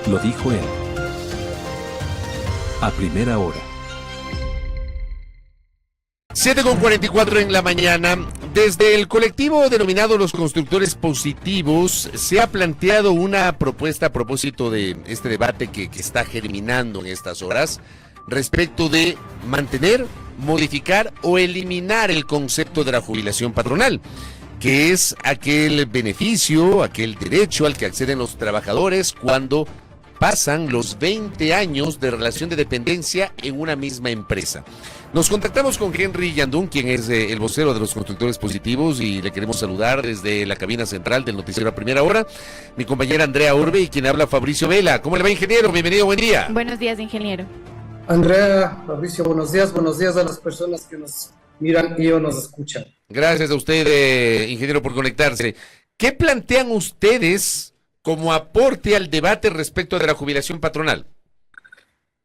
Lo dijo él. A primera hora. 7:44 en la mañana. Desde el colectivo denominado Los Constructores Positivos se ha planteado una propuesta a propósito de este debate que está germinando en estas horas respecto de mantener, modificar o eliminar el concepto de la jubilación patronal, que es aquel beneficio, aquel derecho al que acceden los trabajadores cuando pasan los 20 años de relación de dependencia en una misma empresa. Nos contactamos con Henry Yandún, quien es el vocero de Los Constructores Positivos, y le queremos saludar desde la cabina central del noticiero A Primera Hora. Mi compañera Andrea Urbe y quien habla Fabricio Vela. ¿Cómo le va, ingeniero? Bienvenido, buen día. Buenos días, ingeniero. Andrea, Fabricio, buenos días a las personas que nos miran y o nos escuchan. Gracias a usted, ingeniero, por conectarse. ¿Qué plantean ustedes como aporte al debate respecto de la jubilación patronal?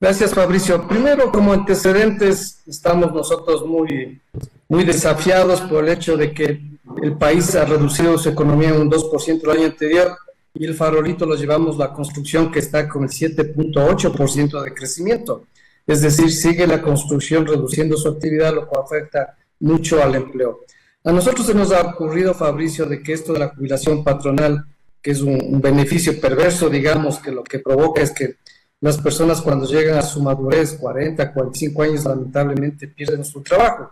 Gracias, Fabricio. Primero, como antecedentes, estamos nosotros muy desafiados por el hecho de que el país ha reducido su economía en un 2% el año anterior y el farolito lo llevamos la construcción, que está con el 7.8% de crecimiento. Es decir, sigue la construcción reduciendo su actividad, lo cual afecta mucho al empleo. A nosotros se nos ha ocurrido, Fabricio, de que esto de la jubilación patronal, que es un beneficio perverso, digamos, que lo que provoca es que las personas cuando llegan a su madurez, 40, 45 años, lamentablemente pierden su trabajo,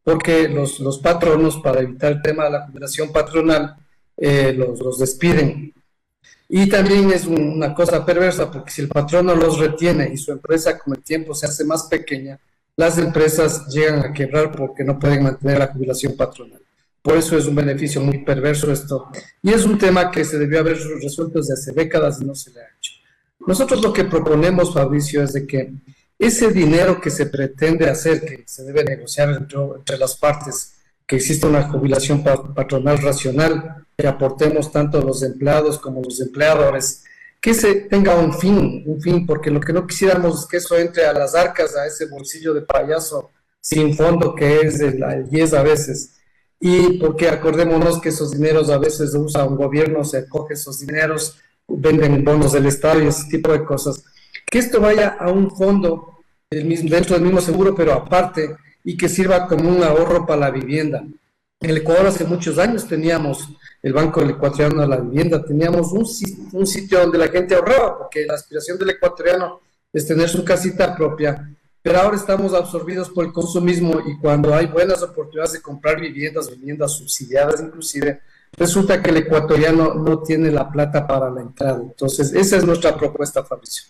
porque los patronos, para evitar el tema de la jubilación patronal, los despiden. Y también es una cosa perversa, porque si el patrono los retiene y su empresa con el tiempo se hace más pequeña, las empresas llegan a quebrar porque no pueden mantener la jubilación patronal. Por eso es un beneficio muy perverso esto. Y es un tema que se debió haber resuelto desde hace décadas y no se le ha hecho. Nosotros lo que proponemos, Fabricio, es de que ese dinero que se pretende hacer, que se debe negociar entre las partes, que exista una jubilación patronal racional, que aportemos tanto los empleados como los empleadores, que se tenga un fin, porque lo que no quisiéramos es que eso entre a las arcas, a ese bolsillo de payaso sin fondo que es el IES a veces. Y porque acordémonos que esos dineros a veces usa un gobierno, se coge esos dineros, venden bonos del Estado y ese tipo de cosas. Que esto vaya a un fondo dentro del mismo seguro, pero aparte, y que sirva como un ahorro para la vivienda. En el Ecuador hace muchos años teníamos el Banco del Ecuatoriano de la Vivienda, teníamos un sitio donde la gente ahorraba, porque la aspiración del ecuatoriano es tener su casita propia, pero ahora estamos absorbidos por el consumismo y cuando hay buenas oportunidades de comprar viviendas subsidiadas inclusive, resulta que el ecuatoriano no tiene la plata para la entrada. Entonces, esa es nuestra propuesta, Fabricio.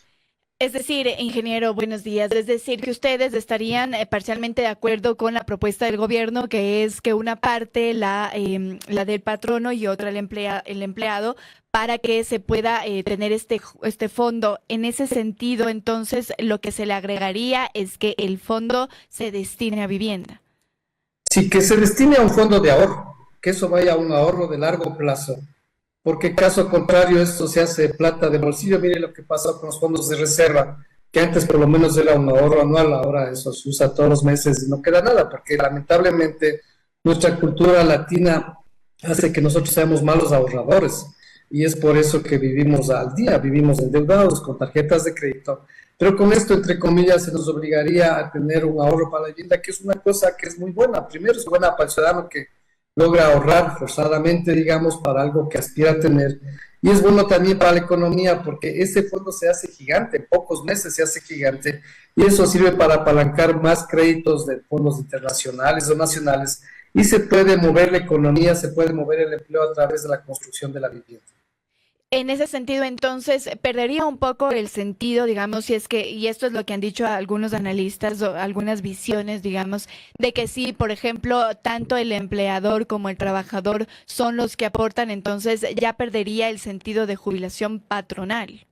Es decir, ingeniero, buenos días. Es decir, que ustedes estarían parcialmente de acuerdo con la propuesta del gobierno, que es que una parte la del patrono y otra el empleado, para que se pueda tener este fondo. En ese sentido, entonces, lo que se le agregaría es que el fondo se destine a vivienda. Sí, que se destine a un fondo de ahorro, que eso vaya a un ahorro de largo plazo. Porque caso contrario esto se hace plata de bolsillo. Mire lo que pasó con los fondos de reserva, que antes por lo menos era un ahorro anual, ahora eso se usa todos los meses y no queda nada, porque lamentablemente nuestra cultura latina hace que nosotros seamos malos ahorradores, y es por eso que vivimos al día, vivimos endeudados con tarjetas de crédito, pero con esto, entre comillas, se nos obligaría a tener un ahorro para la vivienda, que es una cosa que es muy buena. Primero es buena para el ciudadano que logra ahorrar forzadamente, digamos, para algo que aspira a tener. Y es bueno también para la economía, porque ese fondo se hace gigante, en pocos meses se hace gigante, y eso sirve para apalancar más créditos de fondos internacionales o nacionales, y se puede mover la economía, se puede mover el empleo a través de la construcción de la vivienda. En ese sentido, entonces, perdería un poco el sentido, digamos, si es que, y esto es lo que han dicho algunos analistas o algunas visiones, digamos, de que sí, por ejemplo, tanto el empleador como el trabajador son los que aportan, entonces ya perdería el sentido de jubilación patronal.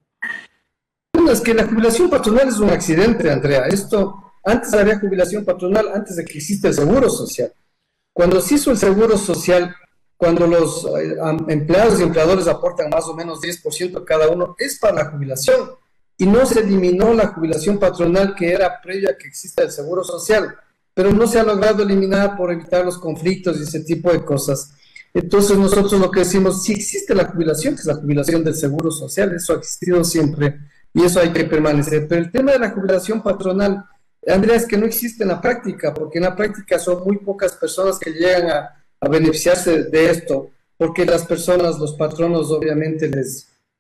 Bueno, es que la jubilación patronal es un accidente, Andrea. Antes había jubilación patronal, antes de que exista el seguro social. Cuando se hizo el seguro social, cuando los empleados y empleadores aportan más o menos 10% cada uno, es para la jubilación. Y no se eliminó la jubilación patronal, que era previa a que exista el seguro social, pero no se ha logrado eliminar por evitar los conflictos y ese tipo de cosas. Entonces nosotros lo que decimos, sí existe la jubilación, que es la jubilación del seguro social, eso ha existido siempre, y eso hay que permanecer. Pero el tema de la jubilación patronal, Andrea, es que no existe en la práctica, porque en la práctica son muy pocas personas que llegan a beneficiarse de esto, porque las personas, los patronos, obviamente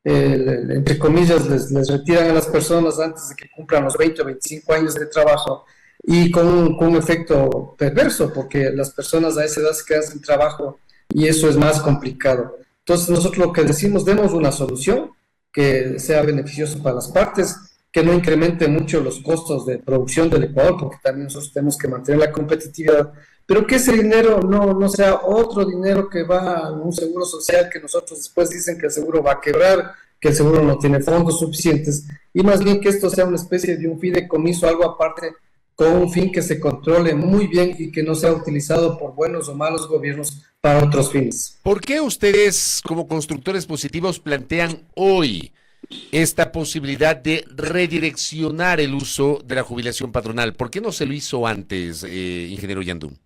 entre comillas, les retiran a las personas antes de que cumplan los 20 o 25 años de trabajo, y con un efecto perverso, porque las personas a esa edad se quedan sin trabajo y eso es más complicado. Entonces nosotros lo que decimos, demos una solución que sea beneficioso para las partes, que no incremente mucho los costos de producción del Ecuador, porque también nosotros tenemos que mantener la competitividad, pero que ese dinero no sea otro dinero que va a un seguro social, que nosotros después dicen que el seguro va a quebrar, que el seguro no tiene fondos suficientes, y más bien que esto sea una especie de un fideicomiso, algo aparte, con un fin que se controle muy bien y que no sea utilizado por buenos o malos gobiernos para otros fines. ¿Por qué ustedes, como constructores positivos, plantean hoy esta posibilidad de redireccionar el uso de la jubilación patronal? ¿Por qué no se lo hizo antes, ingeniero Yandún?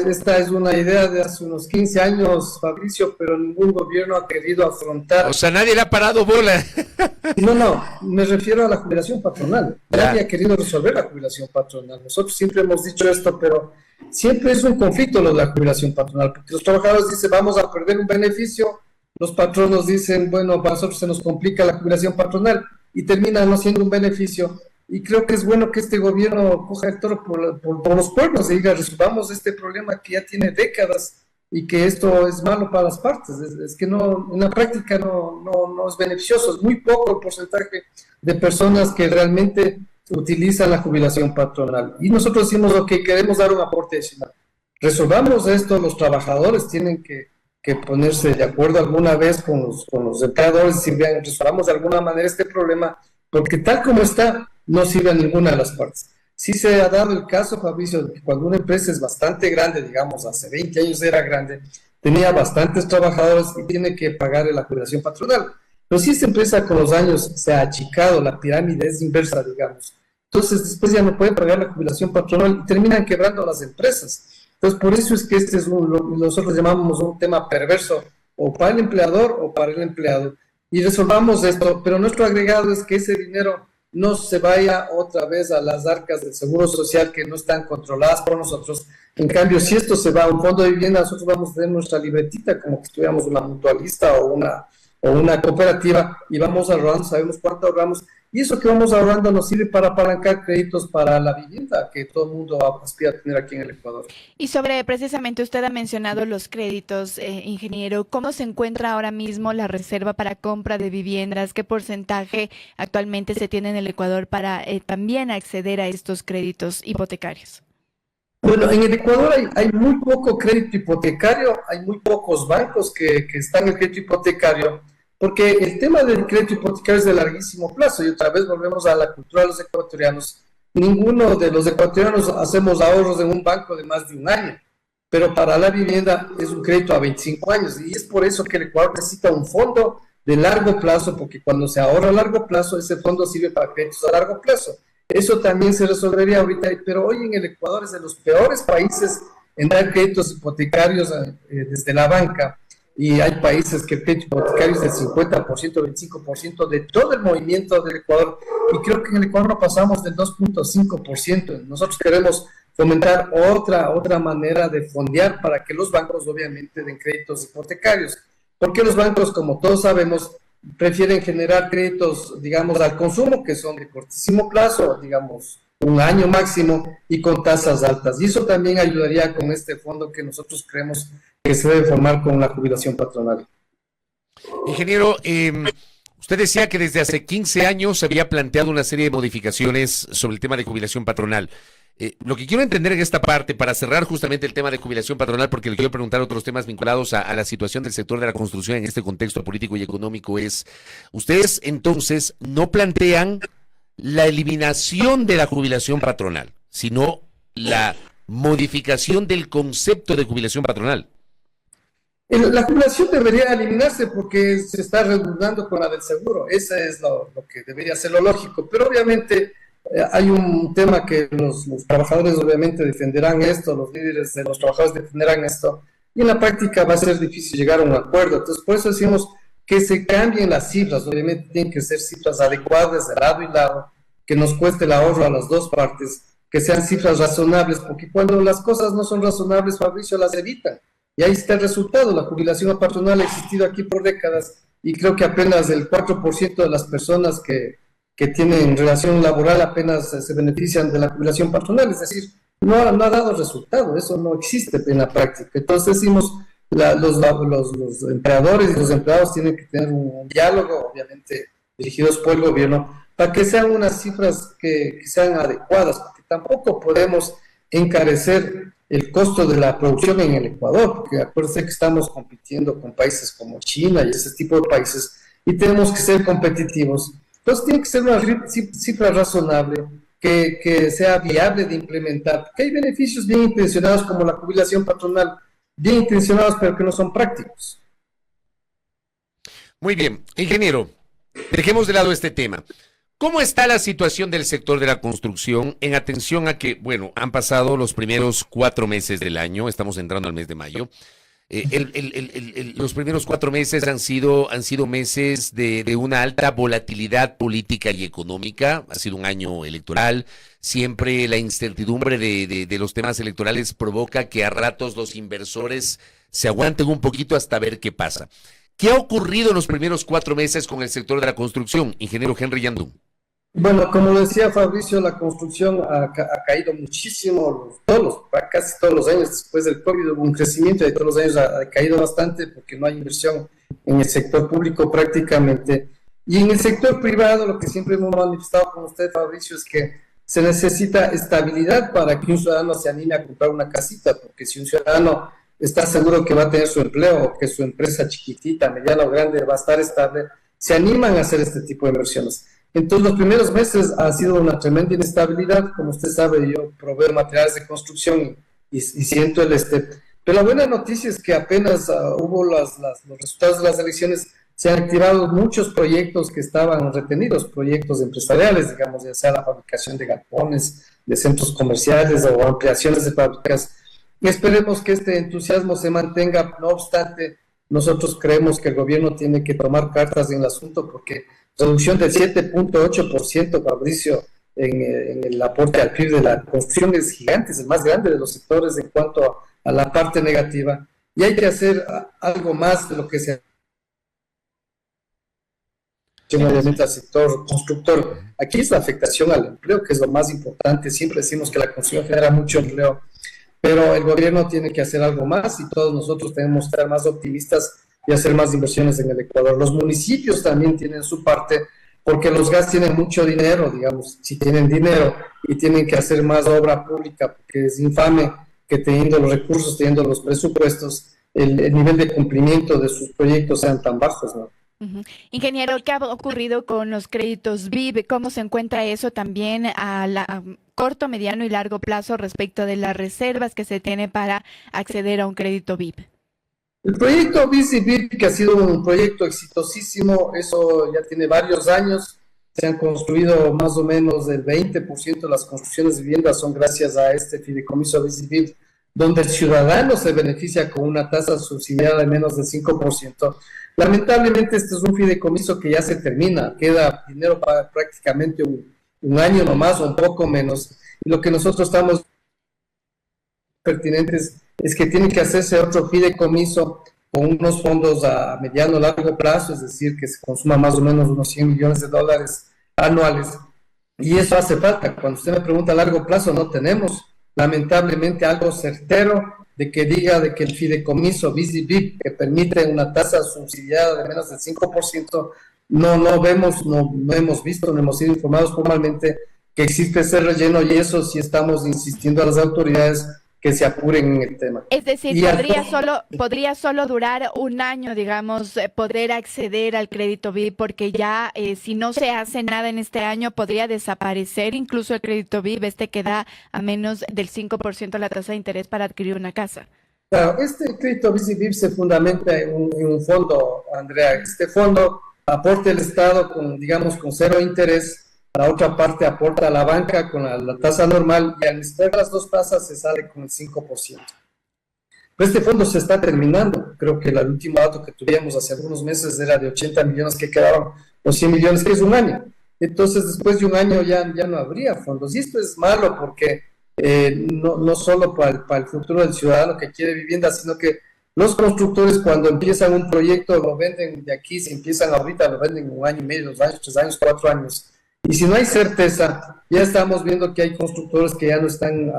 Esta es una idea de hace unos 15 años, Fabricio, pero ningún gobierno ha querido afrontar. O sea, nadie le ha parado bola. No, me refiero a la jubilación patronal. Ya. Nadie ha querido resolver la jubilación patronal. Nosotros siempre hemos dicho esto, pero siempre es un conflicto lo de la jubilación patronal, porque los trabajadores dicen, vamos a perder un beneficio, los patronos dicen, bueno, para nosotros se nos complica la jubilación patronal, y termina no siendo un beneficio. Y creo que es bueno que este gobierno coja el toro por los cuernos y diga, resolvamos este problema que ya tiene décadas y que esto es malo para las partes. Es que no, en la práctica no es beneficioso. Es muy poco el porcentaje de personas que realmente utilizan la jubilación patronal. Y nosotros decimos, ok, queremos dar un aporte adicional. Resolvamos esto, los trabajadores tienen que ponerse de acuerdo alguna vez con los empleadores y decir, vean, resolvamos de alguna manera este problema, porque tal como está, no sirve a ninguna de las partes. Sí se ha dado el caso, Fabricio, de que cuando una empresa es bastante grande, digamos, hace 20 años era grande, tenía bastantes trabajadores y tiene que pagar la jubilación patronal. Pero si esta empresa con los años se ha achicado, la pirámide es inversa, digamos, entonces después ya no pueden pagar la jubilación patronal y terminan quebrando las empresas. Entonces, por eso es que este es nosotros llamamos un tema perverso, o para el empleador o para el empleado. Y resolvamos esto, pero nuestro agregado es que ese dinero no se vaya otra vez a las arcas del Seguro Social que no están controladas por nosotros. En cambio, si esto se va a un fondo de vivienda, nosotros vamos a tener nuestra libretita como que estuviéramos una mutualista o una cooperativa y vamos ahorrando, sabemos cuánto ahorramos, y eso que vamos ahorrando nos sirve para apalancar créditos para la vivienda que todo el mundo aspira a tener aquí en el Ecuador. Y sobre, precisamente, usted ha mencionado los créditos, ingeniero. ¿Cómo se encuentra ahora mismo la reserva para compra de viviendas? ¿Qué porcentaje actualmente se tiene en el Ecuador para también acceder a estos créditos hipotecarios? Bueno, en el Ecuador hay muy poco crédito hipotecario, hay muy pocos bancos que están en el crédito hipotecario, porque el tema del crédito hipotecario es de larguísimo plazo, y otra vez volvemos a la cultura de los ecuatorianos. Ninguno de los ecuatorianos hacemos ahorros en un banco de más de un año, pero para la vivienda es un crédito a 25 años, y es por eso que el Ecuador necesita un fondo de largo plazo, porque cuando se ahorra a largo plazo, ese fondo sirve para créditos a largo plazo. Eso también se resolvería ahorita, pero hoy en el Ecuador es de los peores países en dar créditos hipotecarios desde la banca, y hay países que el crédito hipotecario es del 50%, 25% de todo el movimiento del Ecuador, y creo que en el Ecuador no pasamos del 2.5%. Nosotros queremos fomentar otra manera de fondear para que los bancos obviamente den créditos hipotecarios, porque los bancos, como todos sabemos, prefieren generar créditos, digamos, al consumo, que son de cortísimo plazo, digamos, un año máximo, y con tasas altas. Y eso también ayudaría con este fondo que nosotros creemos que se debe formar con la jubilación patronal. Ingeniero, usted decía que desde hace 15 años se había planteado una serie de modificaciones sobre el tema de jubilación patronal. Lo que quiero entender en esta parte, para cerrar justamente el tema de jubilación patronal, porque le quiero preguntar otros temas vinculados a la situación del sector de la construcción en este contexto político y económico, es, ustedes entonces no plantean la eliminación de la jubilación patronal, sino la modificación del concepto de jubilación patronal. La jubilación debería eliminarse porque se está redundando con la del seguro. Eso es lo que debería ser lo lógico, pero obviamente hay un tema que los trabajadores obviamente defenderán esto, los líderes de los trabajadores defenderán esto, y en la práctica va a ser difícil llegar a un acuerdo. Entonces, por eso decimos, que se cambien las cifras, obviamente tienen que ser cifras adecuadas de lado y lado, que nos cueste el ahorro a las dos partes, que sean cifras razonables, porque cuando las cosas no son razonables, Fabricio, las evitan. Y ahí está el resultado. La jubilación patronal ha existido aquí por décadas y creo que apenas el 4% de las personas que tienen relación laboral apenas se benefician de la jubilación patronal. Es decir, no ha dado resultado, eso no existe en la práctica. Entonces decimos, los empleadores y los empleados tienen que tener un diálogo, obviamente dirigidos por el gobierno, para que sean unas cifras que sean adecuadas, porque tampoco podemos encarecer el costo de la producción en el Ecuador, porque acuérdense que estamos compitiendo con países como China y ese tipo de países, y tenemos que ser competitivos. Entonces tiene que ser una cifra razonable, que sea viable de implementar, porque hay beneficios bien intencionados como la jubilación patronal, bien intencionados pero que no son prácticos. Muy bien, ingeniero, dejemos de lado este tema. ¿Cómo está la situación del sector de la construcción en atención a que, bueno, han pasado los primeros 4 meses del año, estamos entrando al mes de mayo? Los primeros 4 meses han sido meses de una alta volatilidad política y económica, ha sido un año electoral, siempre la incertidumbre de los temas electorales provoca que a ratos los inversores se aguanten un poquito hasta ver qué pasa. ¿Qué ha ocurrido en los primeros 4 meses con el sector de la construcción, ingeniero Henry Yandú? Bueno, como decía Fabricio, la construcción ha caído muchísimo, casi todos los años después del COVID hubo un crecimiento y todos los años ha caído bastante porque no hay inversión en el sector público prácticamente. Y en el sector privado, lo que siempre hemos manifestado con usted, Fabricio, es que se necesita estabilidad para que un ciudadano se anime a comprar una casita, porque si un ciudadano está seguro que va a tener su empleo o que su empresa chiquitita, mediana o grande va a estar estable, se animan a hacer este tipo de inversiones. Entonces, los primeros meses ha sido una tremenda inestabilidad. Como usted sabe, yo proveo materiales de construcción y siento Pero la buena noticia es que apenas hubo los resultados de las elecciones, se han activado muchos proyectos que estaban retenidos, proyectos empresariales, digamos, ya sea la fabricación de galpones, de centros comerciales o ampliaciones de fábricas. Y esperemos que este entusiasmo se mantenga. No obstante, nosotros creemos que el gobierno tiene que tomar cartas en el asunto porque reducción del 7.8%, Fabricio, en el aporte al PIB de la construcción es gigante, es el más grande de los sectores en cuanto a la parte negativa, y hay que hacer algo más de lo que se ha hecho obviamente al sector constructor. Aquí es la afectación al empleo, que es lo más importante. Siempre decimos que la construcción genera mucho empleo, pero el gobierno tiene que hacer algo más y todos nosotros tenemos que estar más optimistas y hacer más inversiones en el Ecuador. Los municipios también tienen su parte, porque los GAS tienen mucho dinero, digamos, si tienen dinero y tienen que hacer más obra pública, porque es infame que teniendo los recursos, teniendo los presupuestos, el nivel de cumplimiento de sus proyectos sean tan bajos, ¿no? Ingeniero, ¿qué ha ocurrido con los créditos VIP? ¿Cómo se encuentra eso también a corto, mediano y largo plazo respecto de las reservas que se tiene para acceder a un crédito VIP? El proyecto VIP, que ha sido un proyecto exitosísimo, eso ya tiene varios años, se han construido más o menos el 20% de las construcciones de viviendas son gracias a este fideicomiso VIP, donde el ciudadano se beneficia con una tasa subsidiada de menos del 5%. Lamentablemente este es un fideicomiso que ya se termina, queda dinero para prácticamente un año nomás o un poco menos, y lo que nosotros estamos pertinentes es que tiene que hacerse otro fideicomiso con unos fondos a mediano o largo plazo, es decir, que se consuma más o menos unos $100 millones anuales, y eso hace falta. Cuando usted me pregunta a largo plazo, no tenemos lamentablemente algo certero de que diga de que el fideicomiso VIP que permite una tasa subsidiada de menos del 5%, no hemos visto, no hemos sido informados formalmente que existe ese relleno, y eso sí estamos insistiendo a las autoridades que se apuren en el tema. Es decir, podría solo durar un año, digamos, poder acceder al crédito VIP, porque ya si no se hace nada en este año, podría desaparecer incluso el crédito VIP, que da a menos del 5% la tasa de interés para adquirir una casa. Claro, este crédito VIP se fundamenta en un fondo, Andrea. Este fondo aporta el Estado con cero interés. La otra parte aporta a la banca con la tasa normal, y al mezclar las dos tasas se sale con el 5%. Pues este fondo se está terminando. Creo que el último dato que tuvimos hace algunos meses era de 80 millones que quedaban, o 100 millones, que es un año. Entonces, después de un año ya no habría fondos. Y esto es malo porque no solo para el futuro del ciudadano que quiere vivienda, sino que los constructores cuando empiezan un proyecto lo venden de aquí, si empiezan ahorita lo venden en un año y medio, 2 años, 3 años, 4 años. Y si no hay certeza, ya estamos viendo que hay constructores que ya no están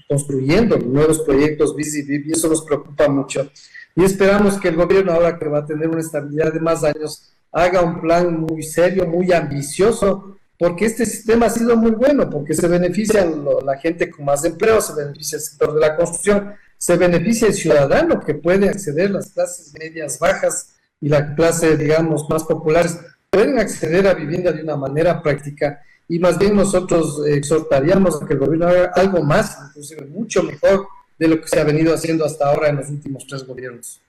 construyendo nuevos proyectos BIS y eso nos preocupa mucho. Y esperamos que el gobierno, ahora que va a tener una estabilidad de más años, haga un plan muy serio, muy ambicioso, porque este sistema ha sido muy bueno, porque se beneficia la gente con más empleo, se beneficia el sector de la construcción, se beneficia el ciudadano que puede acceder, las clases medias bajas y la clase, digamos, más populares, pueden acceder a vivienda de una manera práctica, y más bien nosotros exhortaríamos a que el gobierno haga algo más, inclusive mucho mejor de lo que se ha venido haciendo hasta ahora en los últimos 3 gobiernos.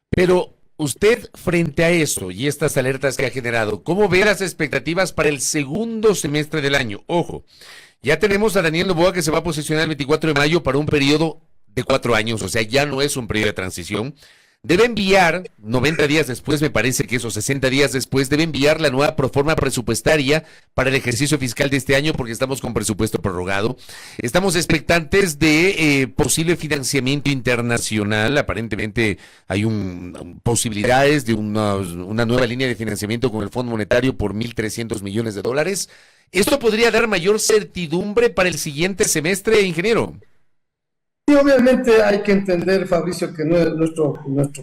Pero usted, frente a eso y estas alertas que ha generado, ¿cómo ve las expectativas para el segundo semestre del año? Ojo, ya tenemos a Daniel Noboa que se va a posicionar el 24 de mayo para un periodo de 4 años, o sea, ya no es un periodo de transición. Debe enviar, 90 días después, me parece que eso, 60 días después, debe enviar la nueva proforma presupuestaria para el ejercicio fiscal de este año porque estamos con presupuesto prorrogado. Estamos expectantes de posible financiamiento internacional. Aparentemente hay posibilidades de una nueva línea de financiamiento con el Fondo Monetario por $1,300 millones. ¿Esto podría dar mayor certidumbre para el siguiente semestre, ingeniero? Sí, obviamente hay que entender, Fabricio, que nuestro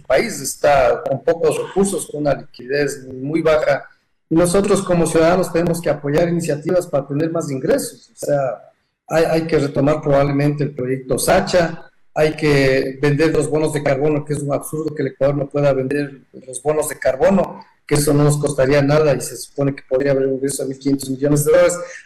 país está con pocos recursos, con una liquidez muy baja, y nosotros como ciudadanos tenemos que apoyar iniciativas para tener más ingresos. O sea, hay que retomar probablemente el proyecto Sacha, hay que vender los bonos de carbono, que es un absurdo que el Ecuador no pueda vender los bonos de carbono, que eso no nos costaría nada y se supone que podría haber un ingreso de $1,500 millones.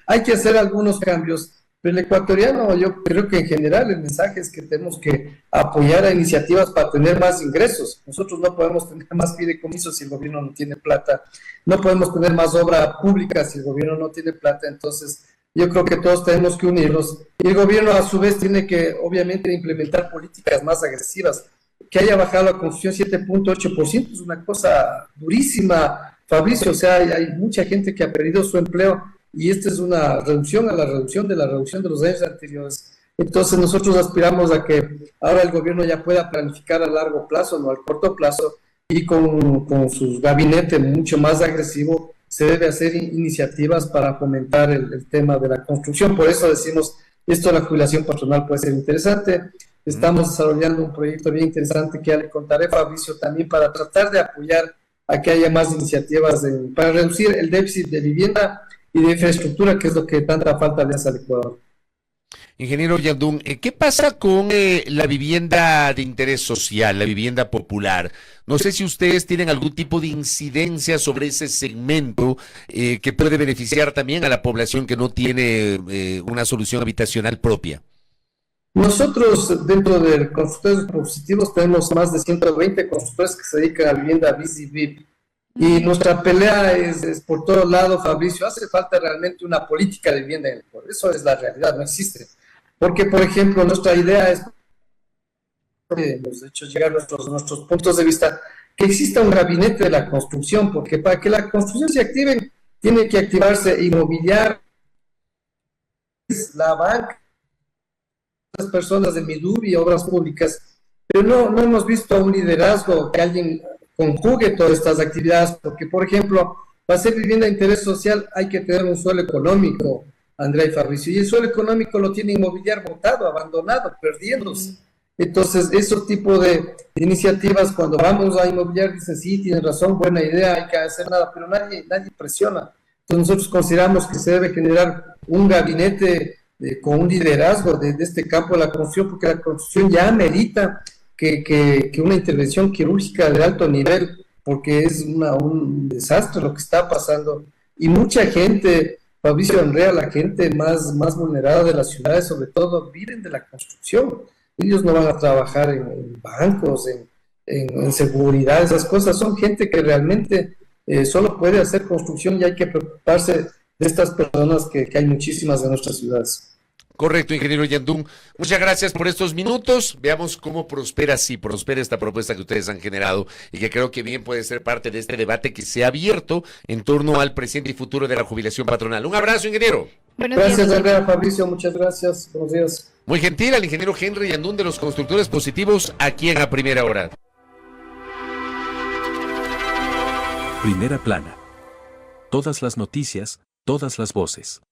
Hay que hacer algunos cambios. Pero el ecuatoriano, yo creo que en general el mensaje es que tenemos que apoyar a iniciativas para tener más ingresos. Nosotros no podemos tener más fideicomisos si el gobierno no tiene plata, no podemos tener más obra pública si el gobierno no tiene plata. Entonces, yo creo que todos tenemos que unirnos. Y el gobierno, a su vez, tiene que, obviamente, implementar políticas más agresivas. Que haya bajado la construcción 7.8% es una cosa durísima, Fabricio. O sea, hay mucha gente que ha perdido su empleo. Y esta es una reducción a la reducción de los años anteriores. Entonces nosotros aspiramos a que ahora el gobierno ya pueda planificar a largo plazo, no al corto plazo, y con su gabinete mucho más agresivo se debe hacer iniciativas para fomentar el tema de la construcción. Por eso decimos, esto de la jubilación patronal puede ser interesante. Estamos desarrollando un proyecto bien interesante que ya le contaré, Fabricio, también para tratar de apoyar a que haya más iniciativas para reducir el déficit de vivienda y de infraestructura, que es lo que tanta falta le hace al Ecuador. Ingeniero Yandún, ¿qué pasa con la vivienda de interés social, la vivienda popular? No sé si ustedes tienen algún tipo de incidencia sobre ese segmento que puede beneficiar también a la población que no tiene una solución habitacional propia. Nosotros, dentro de constructores positivos, tenemos más de 120 constructores que se dedican a vivienda BIS y VIP. Y nuestra pelea es por todos lados, Fabricio. Hace falta realmente una política de vivienda en el Ecuador. Eso es la realidad, no existe. Porque, por ejemplo, nuestra idea es, hemos hecho llegar nuestros puntos de vista, que exista un gabinete de la construcción, porque para que la construcción se active, tiene que activarse inmobiliaria, la banca, las personas de Midubi y obras públicas. Pero no hemos visto un liderazgo que alguien conjugue todas estas actividades, porque, por ejemplo, para hacer vivienda de interés social hay que tener un suelo económico, Andrea y Fabricio, y el suelo económico lo tiene inmobiliar botado, abandonado, perdiéndose. Entonces, esos tipos de iniciativas, cuando vamos a inmobiliar, dicen, sí, tienen razón, buena idea, hay que hacer nada, pero nadie presiona. Entonces, nosotros consideramos que se debe generar un gabinete con un liderazgo de este campo de la construcción, porque la construcción ya amerita que una intervención quirúrgica de alto nivel, porque es un desastre lo que está pasando. Y mucha gente, Fabricio, Andrea, la gente más vulnerada de las ciudades, sobre todo, viven de la construcción. Ellos no van a trabajar en bancos, en seguridad, esas cosas. Son gente que realmente solo puede hacer construcción, y hay que preocuparse de estas personas que hay muchísimas en nuestras ciudades. Correcto, ingeniero Yandún. Muchas gracias por estos minutos. Veamos cómo prospera, si prospera esta propuesta que ustedes han generado y que creo que bien puede ser parte de este debate que se ha abierto en torno al presente y futuro de la jubilación patronal. Un abrazo, ingeniero. Gracias, Andrea, Fabricio, muchas gracias. Buenos días. Muy gentil al ingeniero Henry Yandún de los Constructores Positivos, aquí en A Primera Hora. Primera plana. Todas las noticias, todas las voces.